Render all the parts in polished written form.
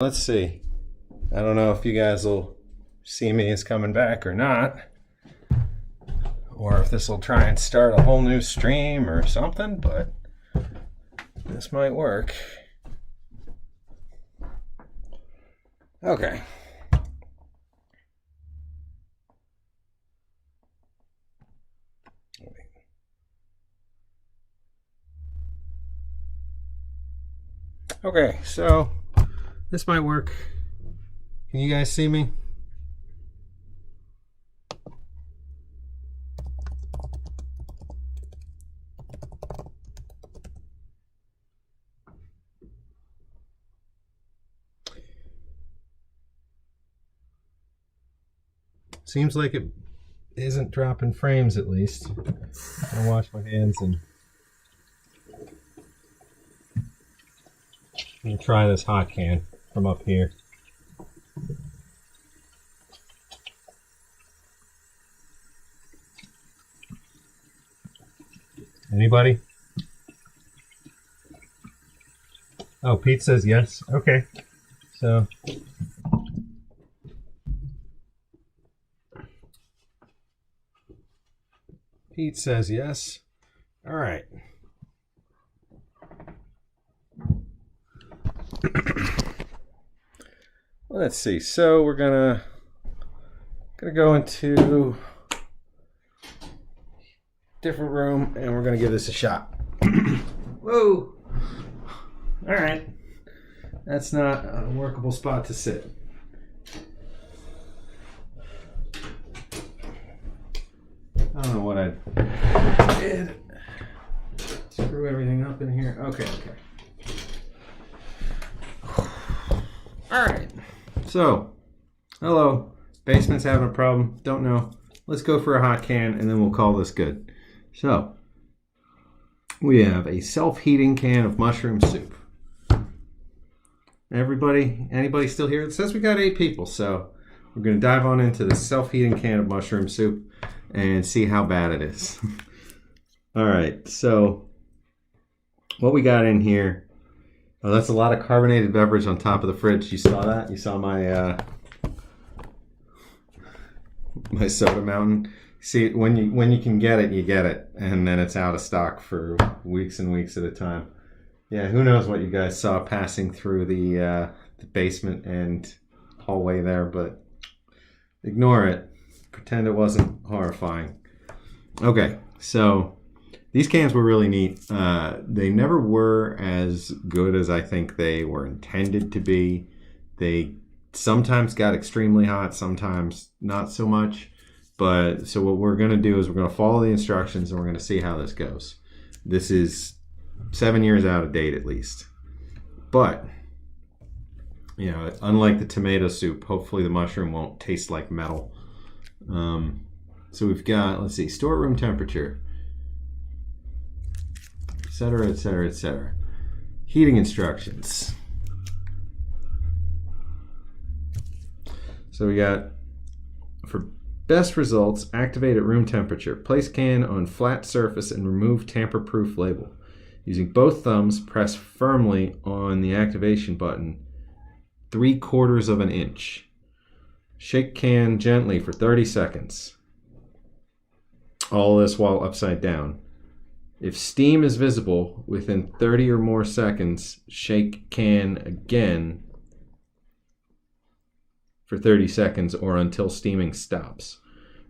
Let's see. I don't know if you guys will see me as coming back or not, or if this will try and start a whole new stream or something, but this might work. Okay. Okay, so this might work. Can you guys see me? Seems like it isn't dropping frames, at least. I'll wash my hands and I'm gonna try this hot can from up here. Anybody? Oh, Pete says yes. Okay. So Pete says yes. All right. Well, let's see. So we're gonna go into different room and we're gonna give this a shot. Whoa! All right. That's not a workable spot to sit. I don't know what I did. Screw everything up in here. Okay. All right. So, hello. Basement's having a problem. Don't know. Let's go for a hot can and then we'll call this good. So, we have a self-heating can of mushroom soup. Anybody still here? It says we got 8 people, so we're going to dive on into the self-heating can of mushroom soup and see how bad it is. All right, so what we got in here, oh, that's a lot of carbonated beverage on top of the fridge. You saw that? You saw my my soda mountain. See, when you can get it, you get it, and then it's out of stock for weeks and weeks at a time. Yeah, who knows what you guys saw passing through the basement and hallway there, but ignore it. Pretend it wasn't horrifying. Okay, so these cans were really neat. They never were as good as I think they were intended to be. They sometimes got extremely hot, sometimes not so much. But so what we're going to do is we're going to follow the instructions and we're going to see how this goes. This is 7 years out of date at least. But, you know, unlike the tomato soup, hopefully the mushroom won't taste like metal. So we've got, let's see, storeroom temperature, etc., etc., etc. Heating instructions. So we got, for best results, activate at room temperature. Place can on flat surface and remove tamper-proof label. Using both thumbs, press firmly on the activation button 3/4 of an inch. Shake can gently for 30 seconds. All this while upside down. If steam is visible within 30 or more seconds, shake can again for 30 seconds or until steaming stops.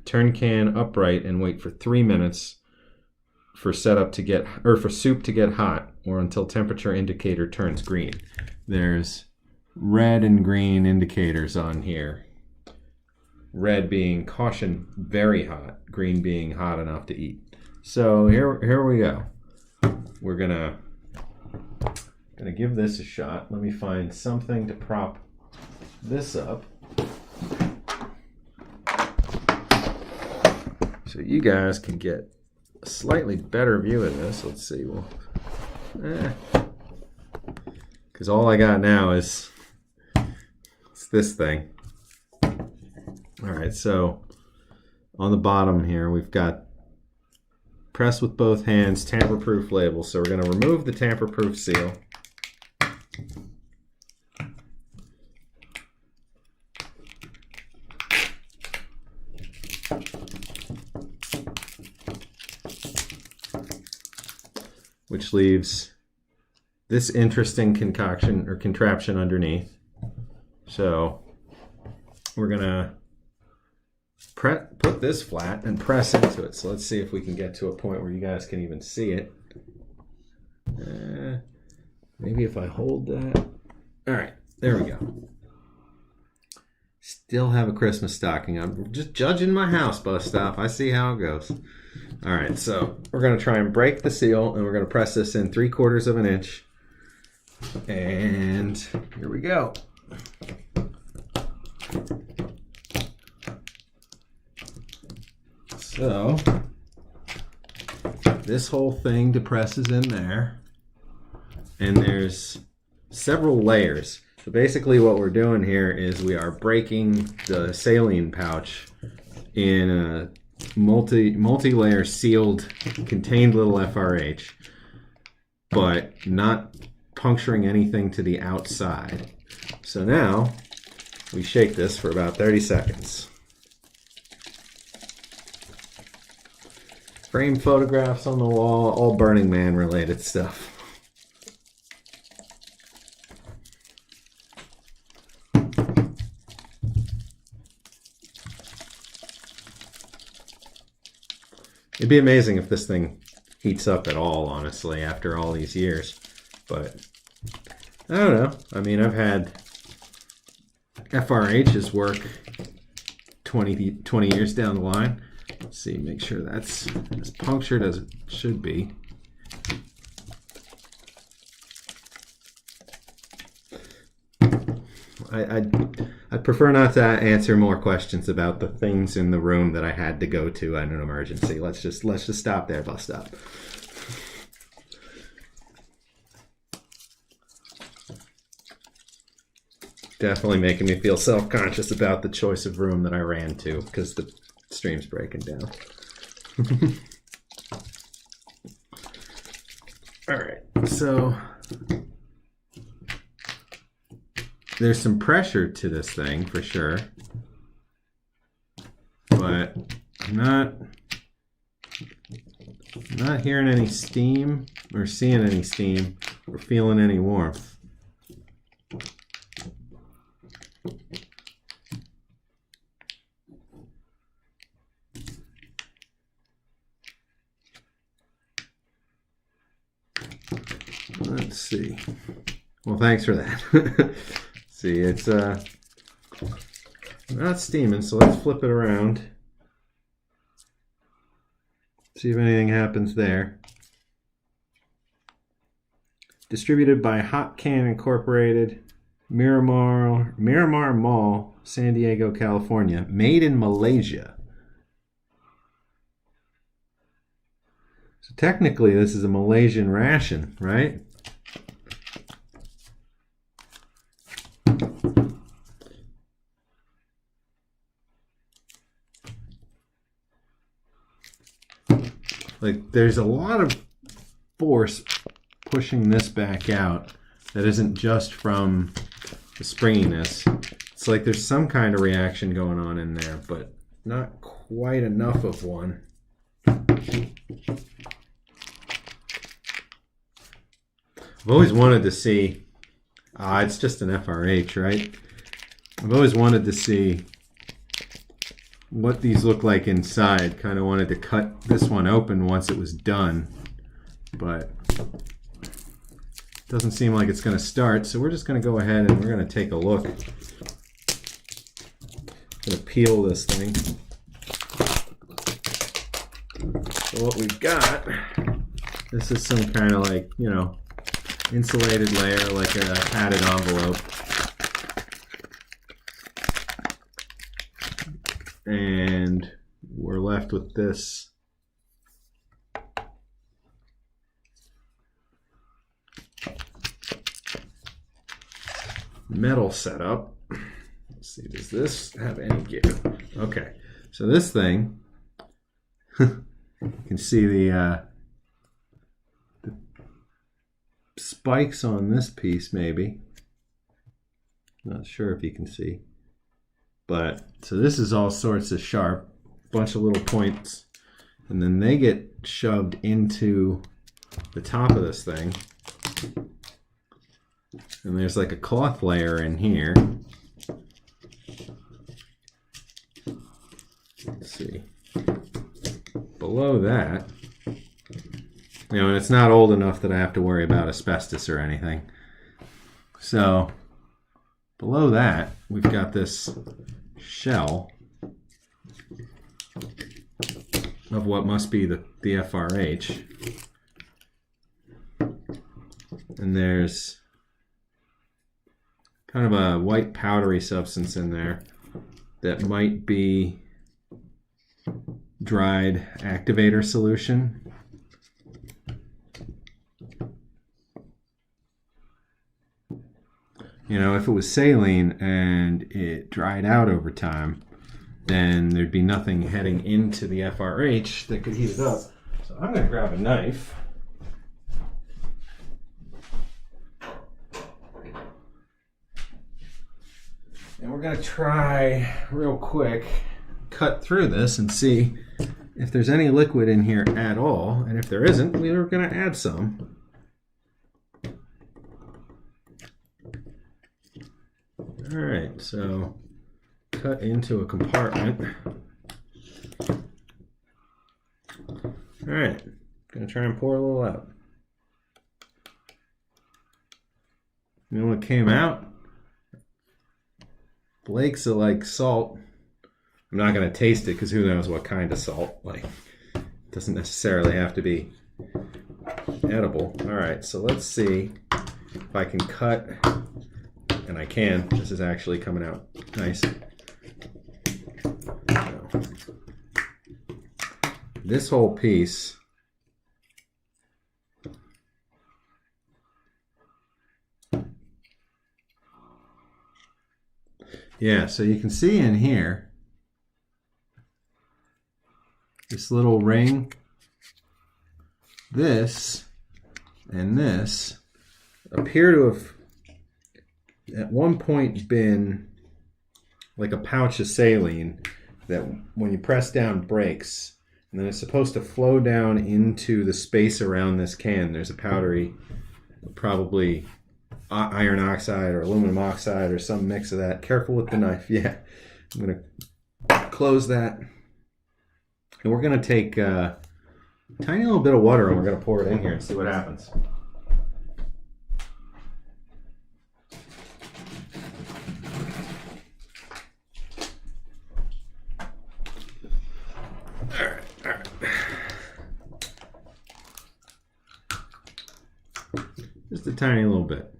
Turn can upright and wait for 3 minutes for soup to get hot or until temperature indicator turns green. There's red and green indicators on here. Red being caution, very hot. Green being hot enough to eat. So here we go. We're gonna give this a shot. Let me find something to prop this up so you guys can get a slightly better view of this. Let's see. Well, because all I got now is this thing. All right, so on the bottom here, we've got press with both hands, tamper-proof label. So we're going to remove the tamper-proof seal. which leaves this interesting concoction or contraption underneath. So we're gonna put this flat and press into it. So let's see if we can get to a point where you guys can even see it. Maybe if I hold that. All right, there we go. Still have a Christmas stocking. I'm just judging my house, bus stop. I see how it goes. All right, so we're going to try and break the seal, and we're going to press this in 3/4 of an inch. And here we go. So this whole thing depresses in there, and there's several layers. So basically what we're doing here is we are breaking the saline pouch in a multi-layer sealed contained little FRH, but not puncturing anything to the outside. So now we shake this for about 30 seconds. Frame photographs on the wall, all Burning Man related stuff. It'd be amazing if this thing heats up at all, honestly, after all these years. But I don't know. I mean, I've had FRHs work 20 years down the line. Let's see, make sure that's as punctured as it should be. I'd prefer not to answer more questions about the things in the room that I had to go to in an emergency. Let's just stop there, bus stop. Definitely making me feel self-conscious about the choice of room that I ran to because the stream's breaking down. All right, so there's some pressure to this thing for sure, but I'm not hearing any steam or seeing any steam or feeling any warmth. Let's see. Well, thanks for that. See, it's not steaming, so let's flip it around. See if anything happens there. Distributed by Hot Can Incorporated, Miramar Mall, San Diego, California. Made in Malaysia. So technically, this is a Malaysian ration, right? Like, there's a lot of force pushing this back out that isn't just from the springiness. It's like there's some kind of reaction going on in there, but not quite enough of one. I've always wanted to see, it's just an FRH, right? I've always wanted to see what these look like inside. Kind of wanted to cut this one open once it was done, but it doesn't seem like it's going to start, so we're just going to go ahead and we're going to take a look. I'm going to peel this thing. So what we've got, this is some kind of like, you know, insulated layer, like a padded envelope. And we're left with this metal setup. Let's see, does this have any give? Okay, so this thing, you can see the spikes on this piece, maybe. Not sure if you can see. But, so this is all sorts of sharp. bunch of little points, and then they get shoved into the top of this thing. And there's like a cloth layer in here. Let's see. Below that, and it's not old enough that I have to worry about asbestos or anything. So below that, we've got this shell of what must be the FRH. And there's kind of a white powdery substance in there that might be dried activator solution. If it was saline and it dried out over time, then there'd be nothing heading into the FRH that could heat it up. So I'm going to grab a knife. And we're going to try real quick, cut through this and see if there's any liquid in here at all. And if there isn't, we're going to add some. All right, so cut into a compartment. All right, gonna try and pour a little out. What came out? Flakes of like salt. I'm not gonna taste it because who knows what kind of salt. Like, it doesn't necessarily have to be edible. All right, so let's see if I can cut. And I can. This is actually coming out nice. So, this whole piece so you can see in here this little ring, this and this appear to have at one point been like a pouch of saline that when you press down breaks, and then it's supposed to flow down into the space around this can. There's a powdery, probably iron oxide or aluminum oxide or some mix of that. Careful with the knife. Yeah, I'm going to close that. And we're going to take a tiny little bit of water and we're going to pour it in here and see what happens. Just a tiny little bit.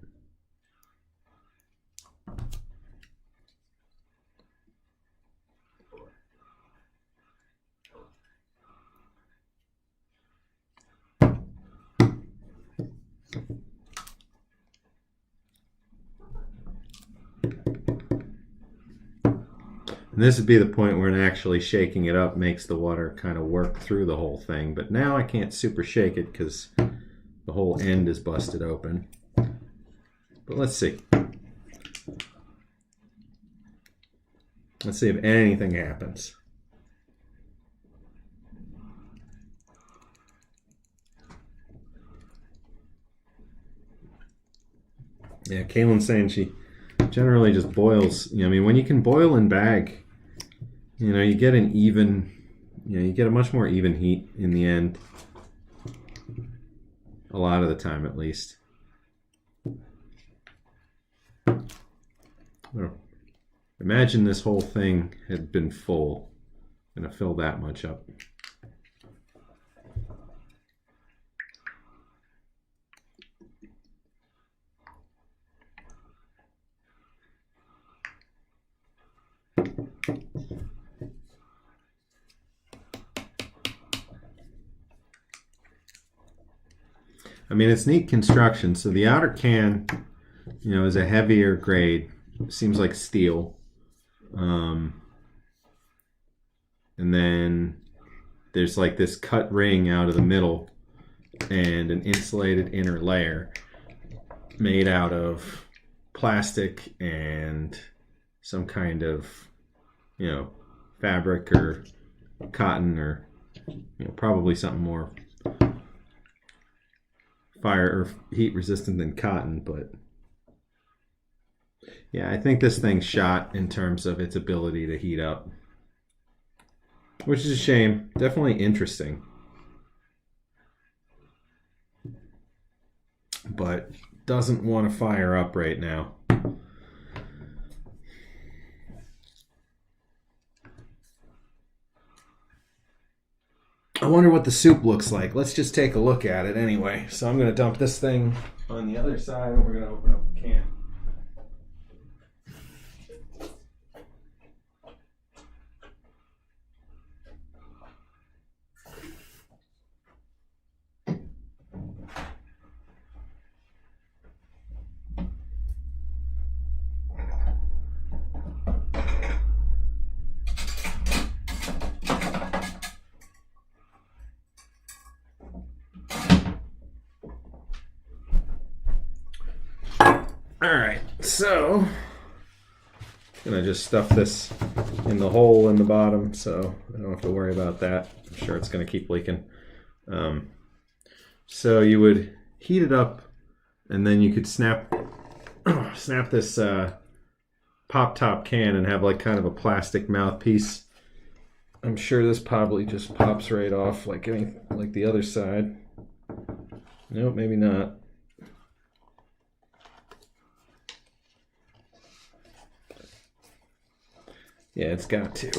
And this would be the point where actually shaking it up makes the water kind of work through the whole thing. But now I can't super shake it because the whole end is busted open. But let's see. Let's see if anything happens. Yeah, Kaylin's saying she generally just boils. When you can boil and bag, you get an even, you get a much more even heat in the end. A lot of the time, at least. Imagine this whole thing had been full. I'm going to fill that much up. It's neat construction. So the outer can, is a heavier grade. Seems like steel. And then there's like this cut ring out of the middle and an insulated inner layer made out of plastic and some kind of, fabric or cotton or probably something more fire or heat resistant than cotton. But yeah, I think this thing's shot in terms of its ability to heat up, which is a shame. Definitely interesting, but doesn't want to fire up right now. I wonder what the soup looks like. Let's just take a look at it anyway. So I'm going to dump this thing on the other side and we're going to open up the can. All right, so I'm gonna just stuff this in the hole in the bottom, so I don't have to worry about that. I'm sure it's gonna keep leaking. So you would heat it up, and then you could snap this pop top can and have like kind of a plastic mouthpiece. I'm sure this probably just pops right off like the other side. Nope, maybe not. Yeah, it's got to.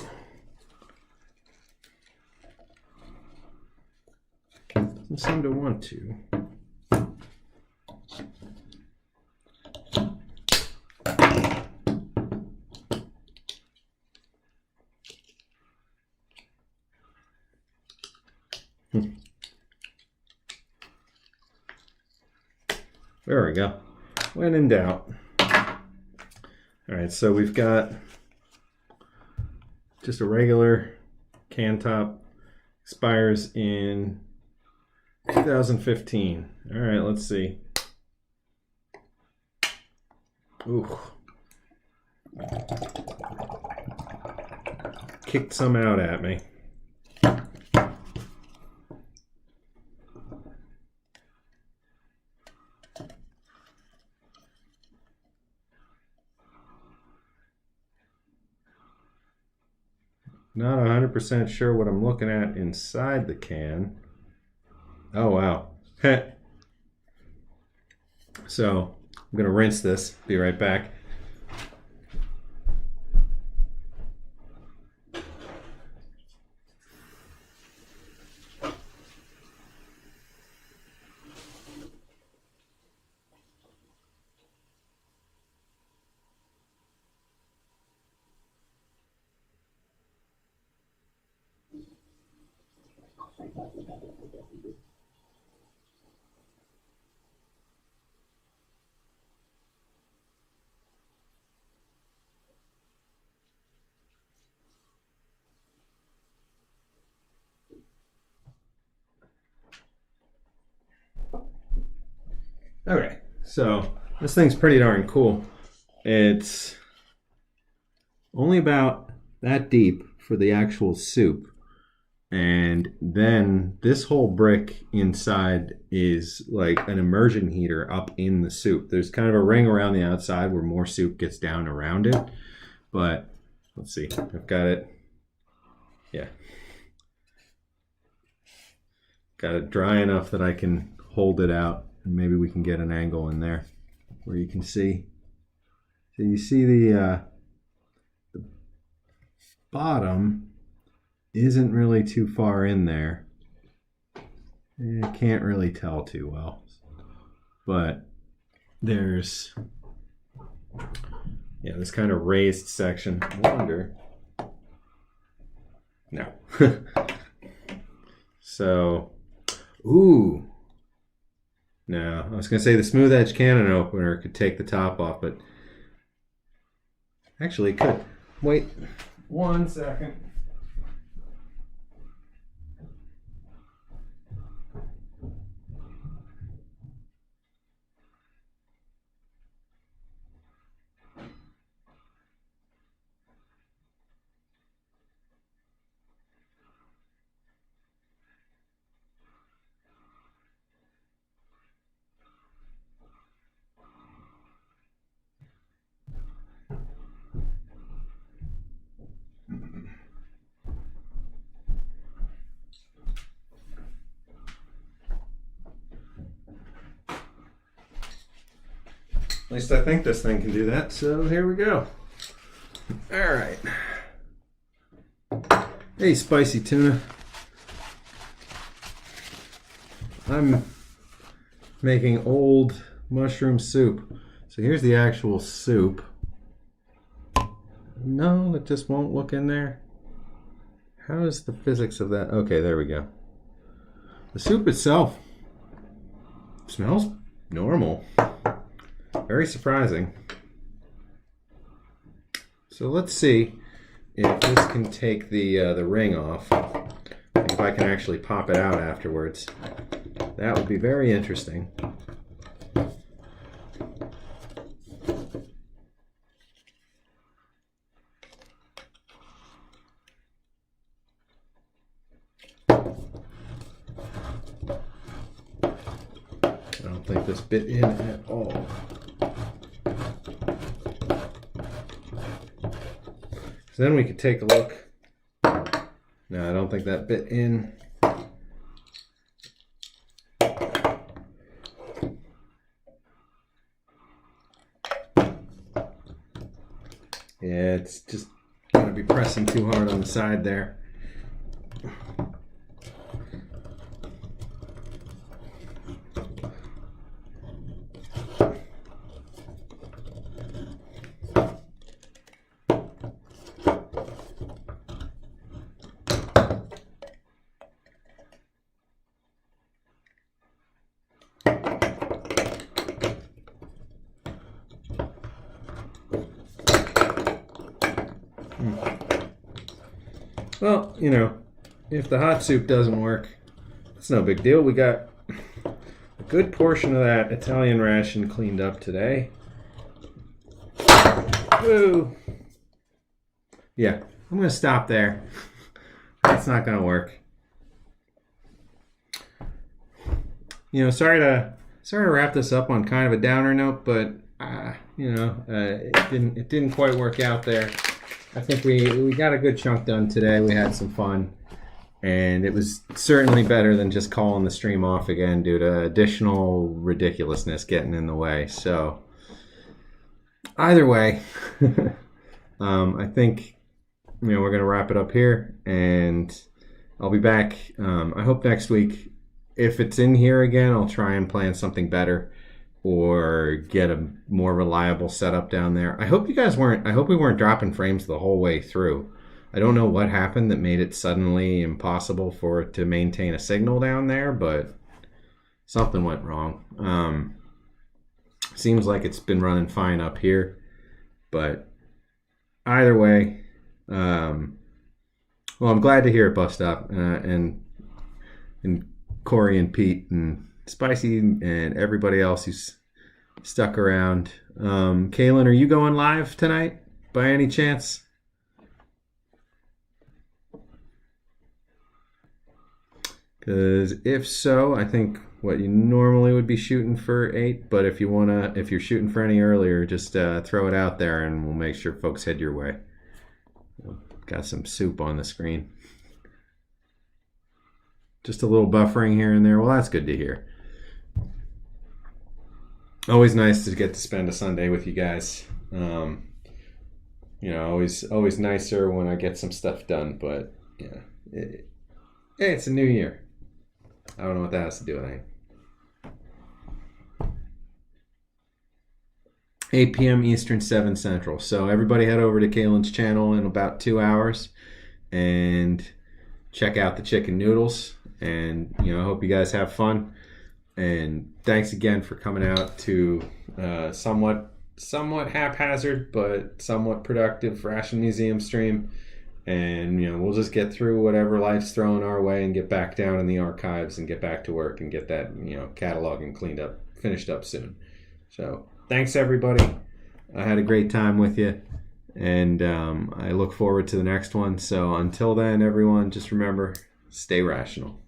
Doesn't seem to want to. There we go. When in doubt. All right, so we've got just a regular can top. Expires in 2015. All right, let's see. Ooh. Kicked some out at me. Not 100% sure what I'm looking at inside the can. Oh, wow. So I'm going to rinse this. Be right back. Okay, so this thing's pretty darn cool. It's only about that deep for the actual soup. And then this whole brick inside is like an immersion heater up in the soup. There's kind of a ring around the outside where more soup gets down around it. But let's see, I've got it. Yeah. Got it dry enough that I can hold it out. And maybe we can get an angle in there where you can see. So you see the bottom isn't really too far in there. I can't really tell too well. But there's, yeah, this kind of raised section. I wonder. No. So, ooh. No, I was going to say the smooth edge cannon opener could take the top off, but actually it could. Wait 1 second. At least I think this thing can do that. So here we go. All right. Hey, spicy tuna. I'm making old mushroom soup. So here's the actual soup. No, it just won't look in there. How is the physics of that? Okay, there we go. The soup itself smells normal. Very surprising. So let's see if this can take the ring off. If I can actually pop it out afterwards. That would be very interesting. I don't think this bit in at all. So then we could take a look. No, I don't think that bit in. Yeah, it's just going to be pressing too hard on the side there. Well, you know, if the hot soup doesn't work, it's no big deal. We got a good portion of that Italian ration cleaned up today. Woo! Yeah, I'm going to stop there. That's not going to work. You know, sorry to wrap this up on kind of a downer note, but you know, it didn't quite work out there. I think we got a good chunk done today. We had some fun, and it was certainly better than just calling the stream off again due to additional ridiculousness getting in the way. So either way, I think, you know, we're going to wrap it up here, and I'll be back. I hope next week, if it's in here again, I'll try and plan something better or get a more reliable setup down there. I hope we weren't dropping frames the whole way through. I don't know what happened that made it suddenly impossible for it to maintain a signal down there, but something went wrong. Seems like it's been running fine up here, but either way, well, I'm glad to hear it bust up, and Corey and Pete and Spicy and everybody else who's stuck around. Kaylin, are you going live tonight by any chance? Because if so, I think what you normally would be shooting for 8, but if you're shooting for any earlier, just throw it out there and we'll make sure folks head your way. Got some soup on the screen. Just a little buffering here and there. Well, that's good to hear. Always nice to get to spend a Sunday with you guys. You know, always nicer when I get some stuff done. But yeah, hey, it's a new year. I don't know what that has to do with anything. 8 p.m. Eastern, 7 Central. So everybody head over to Kaylin's channel in about 2 hours and check out the chicken noodles. And, you know, I hope you guys have fun. And thanks again for coming out to somewhat haphazard but somewhat productive Ration Museum stream. And, you know, we'll just get through whatever life's throwing our way and get back down in the archives and get back to work and get that, you know, cataloging cleaned up, finished up soon. So thanks, everybody. I had a great time with you. And I look forward to the next one. So until then, everyone, just remember, stay rational.